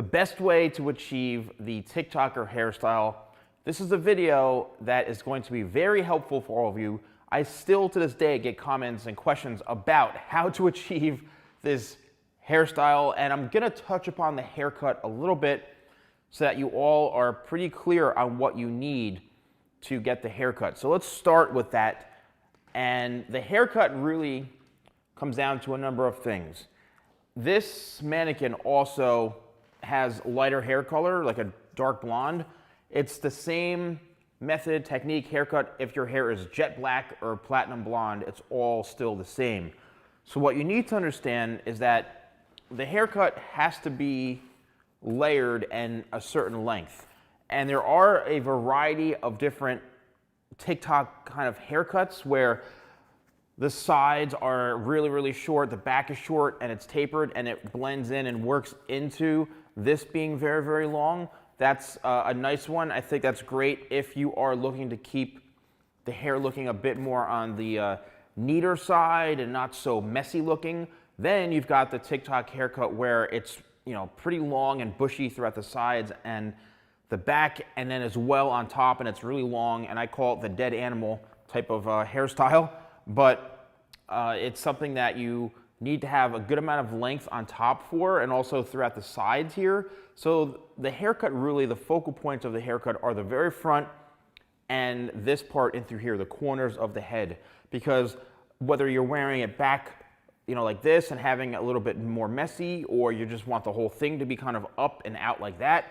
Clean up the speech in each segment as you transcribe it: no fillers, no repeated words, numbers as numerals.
the best way to achieve the TikToker hairstyle. This is a video that is going to be very helpful for all of you. I still to this day get comments and questions about how to achieve this hairstyle, and I'm gonna touch upon the haircut a little bit so that you all are pretty clear on what you need to get the haircut. So let's start with that. And the haircut really comes down to a number of things. This mannequin also has lighter hair color, like a dark blonde. It's the same method, technique, haircut. If your hair is jet black or platinum blonde, it's all still the same. So what you need to understand is that the haircut has to be layered and a certain length. And there are a variety of different TikTok kind of haircuts where the sides are really, really short, the back is short, and it's tapered, and it blends in and works into this being very, very long. That's a nice one. I think that's great if you are looking to keep the hair looking a bit more on the neater side and not so messy looking. Then you've got the TikTok haircut where it's, you know, pretty long and bushy throughout the sides and the back, and then as well on top, and it's really long, and I call it the dead animal type of hairstyle. But it's something that you need to have a good amount of length on top for, and also throughout the sides here. So the haircut, really, the focal points of the haircut are the very front and this part in through here, the corners of the head. Because whether you're wearing it back, you know, like this and having a little bit more messy, or you just want the whole thing to be kind of up and out like that,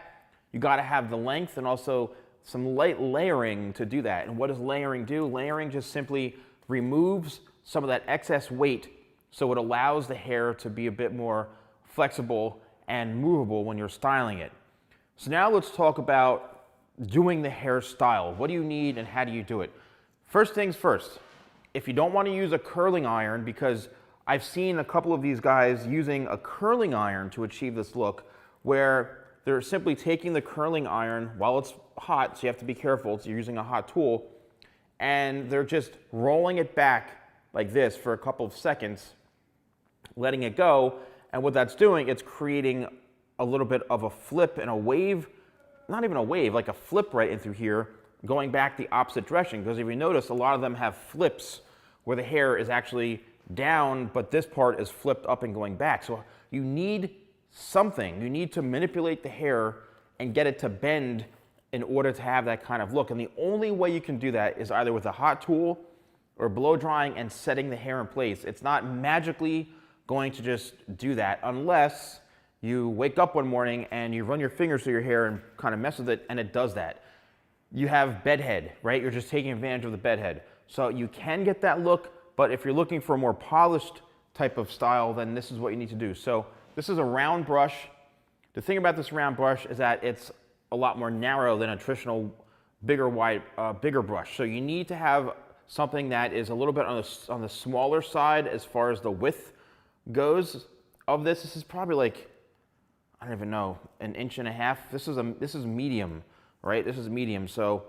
you gotta have the length and also some light layering to do that. And what does layering do? Layering just simply removes some of that excess weight, so it allows the hair to be a bit more flexible and movable when you're styling it. So now let's talk about doing the hairstyle. What do you need and how do you do it? First things first, if you don't want to use a curling iron, because I've seen a couple of these guys using a curling iron to achieve this look, where they're simply taking the curling iron while it's hot, so you have to be careful, so you're using a hot tool, and they're just rolling it back like this for a couple of seconds, letting it go, and what that's doing, it's creating a little bit of a flip and a wave, not even a wave, like a flip right in through here, going back the opposite direction. Because if you notice, a lot of them have flips where the hair is actually down, but this part is flipped up and going back. So you need something. You need to manipulate the hair and get it to bend in order to have that kind of look. And the only way you can do that is either with a hot tool or blow drying and setting the hair in place. It's not magically going to just do that unless you wake up one morning and you run your fingers through your hair and kind of mess with it, and it does that. You have bedhead, right? You're just taking advantage of the bedhead. So you can get that look, but if you're looking for a more polished type of style, then this is what you need to do. So this is a round brush. The thing about this round brush is that it's a lot more narrow than a traditional bigger brush. So you need to have something that is a little bit on the smaller side as far as the width goes of this. This is probably like, I don't even know, 1.5 inches. This is medium, right? This is medium. So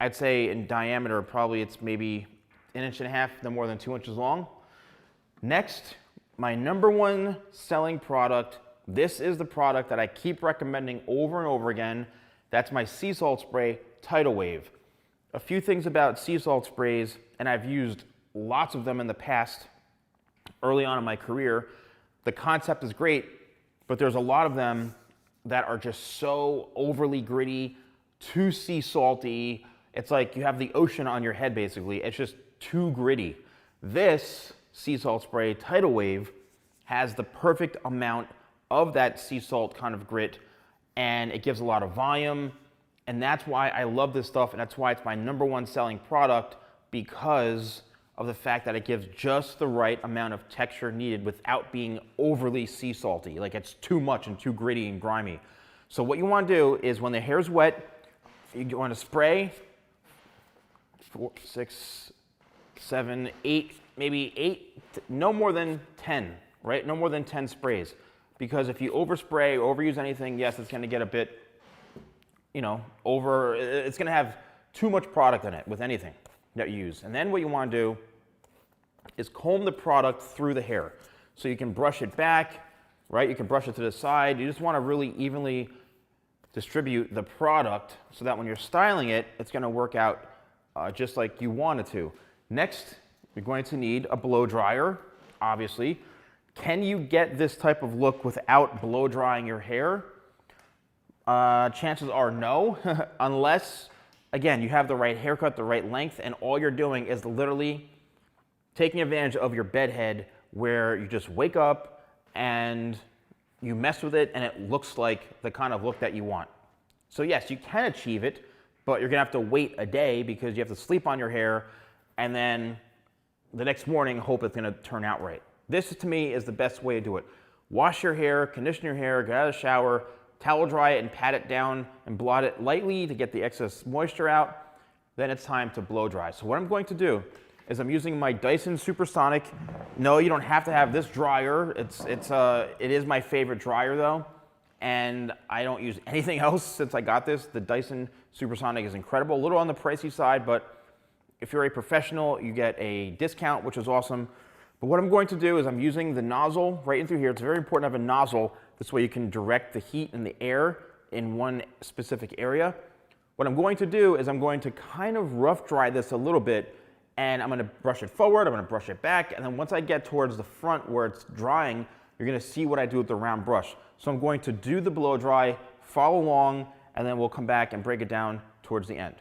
I'd say in diameter, probably it's maybe 1.5 inches, no more than 2 inches long. Next, my #1 selling product. This is the product that I keep recommending over and over again. That's my sea salt spray, Tidal Wave. A few things about sea salt sprays, and I've used lots of them in the past, early on in my career. The concept is great, but there's a lot of them that are just so overly gritty, too sea salty. It's like you have the ocean on your head, basically. It's just too gritty. This sea salt spray, Tidal Wave, has the perfect amount of that sea salt kind of grit, and it gives a lot of volume, and that's why I love this stuff, and that's why it's my #1 selling product, because of the fact that it gives just the right amount of texture needed without being overly sea salty. Like, it's too much and too gritty and grimy. So what you want to do is, when the hair's wet, you want to spray 4, 6, 7, 8, maybe 8, no more than 10, right? No more than 10 sprays. Because if you overspray or overuse anything, yes, it's going to get a bit, you know, it's going to have too much product in it with anything that you use. And then what you want to do is comb the product through the hair. So you can brush it back, right? You can brush it to the side. You just want to really evenly distribute the product so that when you're styling it, it's going to work out just like you want it to. Next, you're going to need a blow dryer, obviously. Can you get this type of look without blow drying your hair? Chances are no, unless, again, you have the right haircut, the right length, and all you're doing is literally taking advantage of your bed head where you just wake up and you mess with it and it looks like the kind of look that you want. So yes, you can achieve it, but you're gonna have to wait a day because you have to sleep on your hair and then the next morning hope it's gonna turn out right. This to me is the best way to do it. Wash your hair, condition your hair, get out of the shower, towel dry it and pat it down and blot it lightly to get the excess moisture out. Then it's time to blow dry. So what I'm going to do is I'm using my Dyson Supersonic. No, you don't have to have this dryer. It is my favorite dryer though, and I don't use anything else since I got this. The Dyson Supersonic is incredible. A little on the pricey side, but if you're a professional, you get a discount, which is awesome. But what I'm going to do is I'm using the nozzle right in through here. It's very important to have a nozzle. This way you can direct the heat and the air in one specific area. What I'm going to do is I'm going to kind of rough dry this a little bit, and I'm going to brush it forward, I'm going to brush it back, and then once I get towards the front where it's drying, you're going to see what I do with the round brush. So I'm going to do the blow dry, follow along, and then we'll come back and break it down towards the end.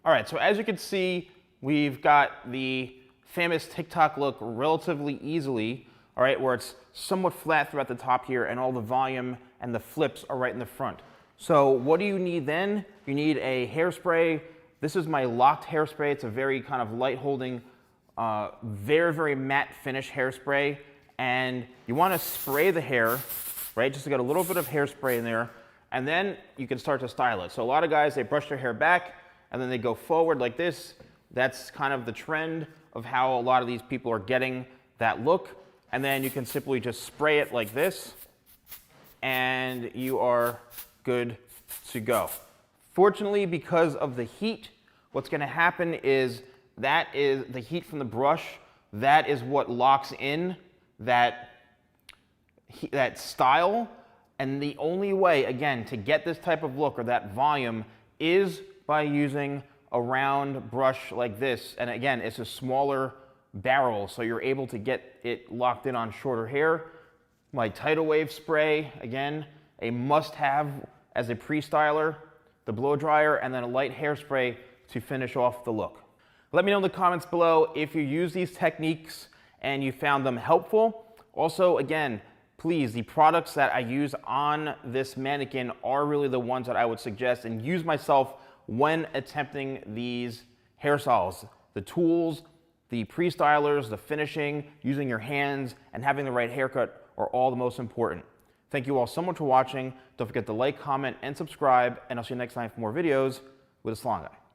All right, so as you can see, we've got the famous TikTok look relatively easily, all right, where it's somewhat flat throughout the top here and all the volume and the flips are right in the front. So what do you need then? You need a hairspray. This is my locked hairspray. It's a very kind of light holding, very, very matte finish hairspray. And you want to spray the hair, right? Just to get a little bit of hairspray in there. And then you can start to style it. So a lot of guys, they brush their hair back and then they go forward like this. That's kind of the trend of how a lot of these people are getting that look. And then you can simply just spray it like this and you are good to go. Fortunately, because of the heat, what's going to happen is that is the heat from the brush. That is what locks in that style. And the only way, again, to get this type of look or that volume is by using a round brush like this. And again, it's a smaller barrel, so you're able to get it locked in on shorter hair. My Tidal Wave spray, again, a must-have as a pre-styler, the blow dryer, and then a light hairspray to finish off the look. Let me know in the comments below if you use these techniques and you found them helpful. Also, again, please, the products that I use on this mannequin are really the ones that I would suggest and use myself when attempting these hairstyles. The tools, the pre-stylers, the finishing, using your hands, and having the right haircut are all the most important. Thank you all so much for watching. Don't forget to like, comment, and subscribe, and I'll see you next time for more videos with a Salon Guy.